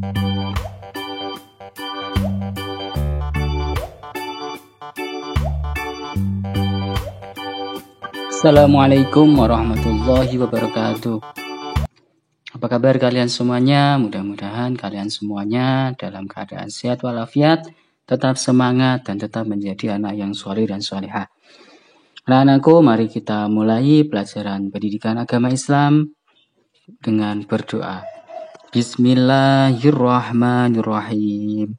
Assalamualaikum warahmatullahi wabarakatuh. Apa kabar kalian semuanya? Mudah-mudahan kalian semuanya dalam keadaan sehat walafiat, tetap semangat dan tetap menjadi anak yang soleh dan solehah. Anak-anakku, mari kita mulai pelajaran pendidikan agama Islam dengan berdoa. Bismillahirrahmanirrahim.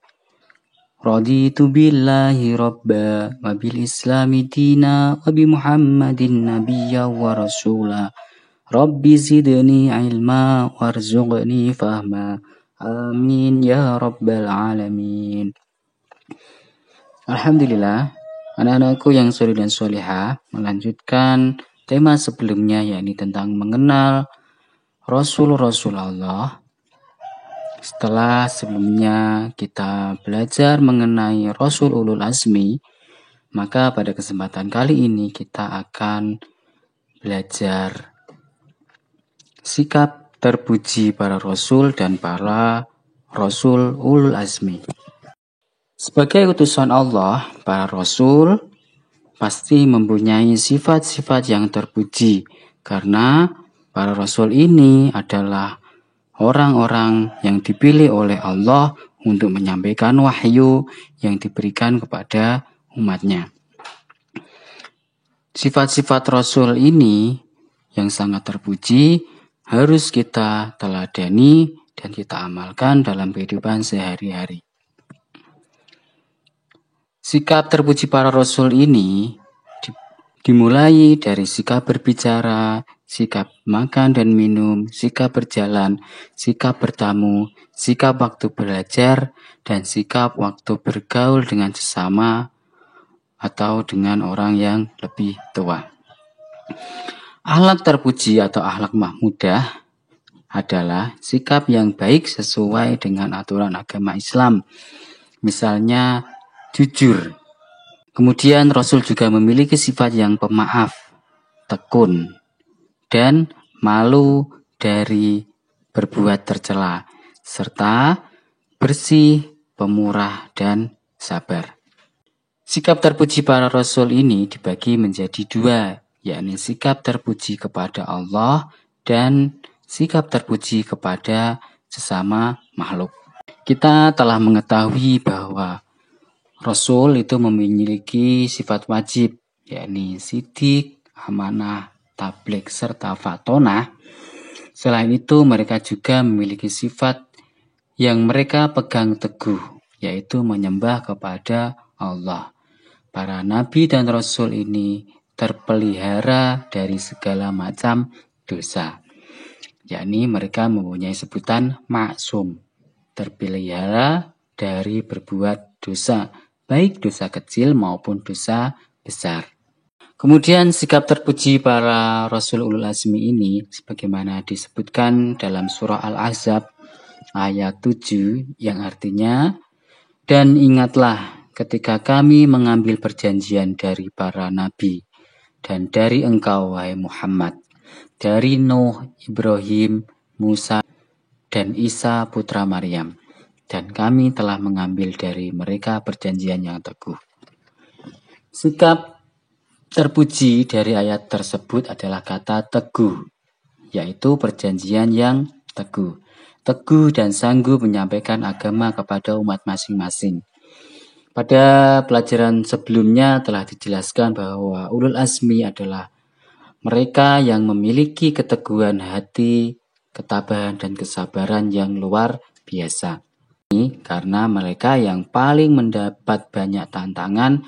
Raditu billahi rabba wa bil islami dina wa bi muhammadin nabiyya wa rasula. Rabbi zidni ilma warzuqni fahma. Amin ya rabbal alamin. Alhamdulillah, anak-anakku yang soleh dan solehah, melanjutkan tema sebelumnya, yakni tentang mengenal Rasul-Rasul Allah. Setelah sebelumnya kita belajar mengenai Rasul Ulul Azmi, maka pada kesempatan kali ini kita akan belajar sikap terpuji para Rasul dan para Rasul Ulul Azmi. Sebagai utusan Allah, para Rasul pasti mempunyai sifat-sifat yang terpuji, karena para Rasul ini adalah orang-orang yang dipilih oleh Allah untuk menyampaikan wahyu yang diberikan kepada umatnya. Sifat-sifat Rasul ini yang sangat terpuji harus kita teladani dan kita amalkan dalam kehidupan sehari-hari. Sikap terpuji para Rasul ini dimulai dari sikap berbicara, sikap makan dan minum, sikap berjalan, sikap bertamu, sikap waktu belajar, dan sikap waktu bergaul dengan sesama atau dengan orang yang lebih tua. Akhlak terpuji atau akhlak mahmudah adalah sikap yang baik sesuai dengan aturan agama Islam. Misalnya jujur. Kemudian Rasul juga memiliki sifat yang pemaaf, tekun, dan malu dari berbuat tercela, serta bersih, pemurah, dan sabar. Sikap terpuji para Rasul ini dibagi menjadi dua, yakni sikap terpuji kepada Allah dan sikap terpuji kepada sesama makhluk. Kita telah mengetahui bahwa Rasul itu memiliki sifat wajib, yakni sidik, amanah, tabligh, serta fatonah. Selain itu, mereka juga memiliki sifat yang mereka pegang teguh, yaitu menyembah kepada Allah. Para nabi dan rasul ini terpelihara dari segala macam dosa, yakni mereka mempunyai sebutan maksum, terpelihara dari berbuat dosa, baik dosa kecil maupun dosa besar. Kemudian sikap terpuji para Rasul Ulul Azmi ini sebagaimana disebutkan dalam surah Al-Ahzab ayat 7 yang artinya, dan ingatlah ketika kami mengambil perjanjian dari para nabi dan dari engkau wahai Muhammad, dari Nuh, Ibrahim, Musa, dan Isa putra Maryam, dan kami telah mengambil dari mereka perjanjian yang teguh. Sikap terpuji dari ayat tersebut adalah kata teguh, yaitu perjanjian yang teguh. Teguh dan sanggup menyampaikan agama kepada umat masing-masing. Pada pelajaran sebelumnya telah dijelaskan bahwa Ulul Azmi adalah mereka yang memiliki keteguhan hati, ketabahan dan kesabaran yang luar biasa. Karena mereka yang paling mendapat banyak tantangan,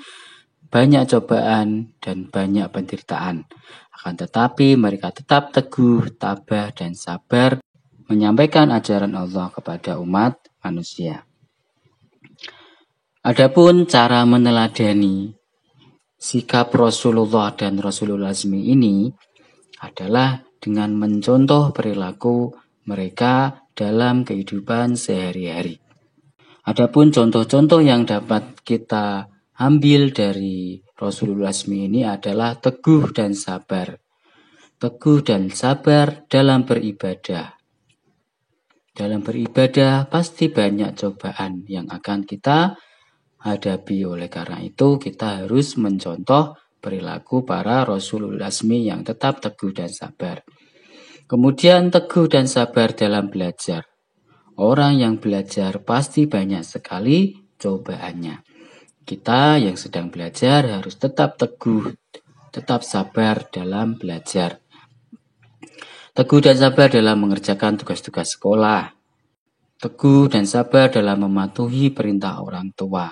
banyak cobaan, dan banyak penderitaan. Akan tetapi mereka tetap teguh, tabah, dan sabar menyampaikan ajaran Allah kepada umat manusia. Adapun cara meneladani sikap Rasulullah dan Rasulul Azmi ini adalah dengan mencontoh perilaku mereka dalam kehidupan sehari-hari. Adapun contoh-contoh yang dapat kita ambil dari Rasulul Azmi ini adalah teguh dan sabar. Teguh dan sabar dalam beribadah. Dalam beribadah pasti banyak cobaan yang akan kita hadapi. Oleh karena itu kita harus mencontoh perilaku para Rasulul Azmi yang tetap teguh dan sabar. Kemudian teguh dan sabar dalam belajar. Orang yang belajar pasti banyak sekali cobaannya. Kita yang sedang belajar harus tetap teguh, tetap sabar dalam belajar. Teguh dan sabar dalam mengerjakan tugas-tugas sekolah. Teguh dan sabar dalam mematuhi perintah orang tua.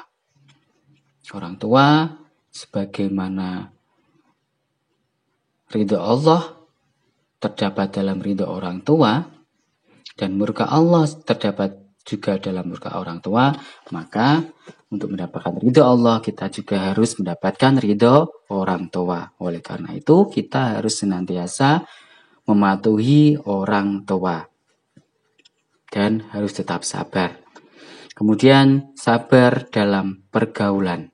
Orang tua sebagaimana ridho Allah terdapat dalam ridho orang tua dan murka Allah terdapat juga dalam murka orang tua, maka untuk mendapatkan ridho Allah kita juga harus mendapatkan ridho orang tua. Oleh karena itu kita harus senantiasa mematuhi orang tua dan harus tetap sabar. Kemudian sabar dalam pergaulan.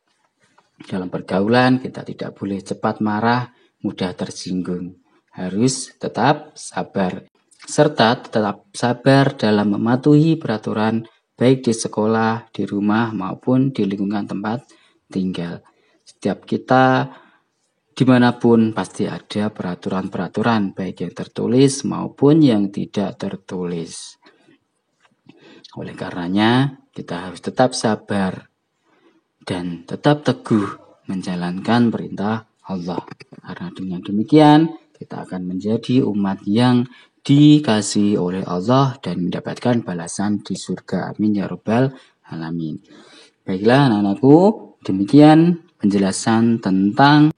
Dalam pergaulan kita tidak boleh cepat marah, mudah tersinggung. Harus tetap sabar. Serta tetap sabar dalam mematuhi peraturan baik di sekolah, di rumah maupun di lingkungan tempat tinggal. Setiap kita dimanapun pasti ada peraturan-peraturan baik yang tertulis maupun yang tidak tertulis. Oleh karenanya kita harus tetap sabar dan tetap teguh menjalankan perintah Allah. Karena dengan demikian kita akan menjadi umat yang dikasihi oleh Allah dan mendapatkan balasan di surga. Amin ya rabbal alamin. Baiklah anak-anakku, demikian penjelasan tentang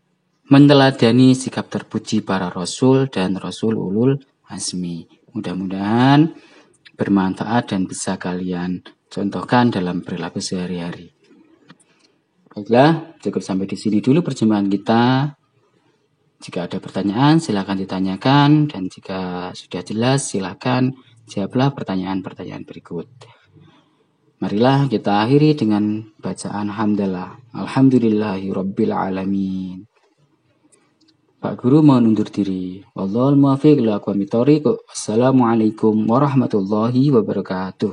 meneladani sikap terpuji para Rasul dan Rasul Ulul Azmi. Mudah-mudahan bermanfaat dan bisa kalian contohkan dalam perilaku sehari-hari. Baiklah, cukup sampai di sini dulu perjumpaan kita. Jika ada pertanyaan, silakan ditanyakan. Dan jika sudah jelas, silakan jawablah pertanyaan-pertanyaan berikut. Marilah kita akhiri dengan bacaan hamdalah. Alhamdulillahirabbil alamin. Pak Guru mohon undur diri. Wallahul muwaffiq ila aqwamit thoriq. Wassalamualaikum warahmatullahi wabarakatuh.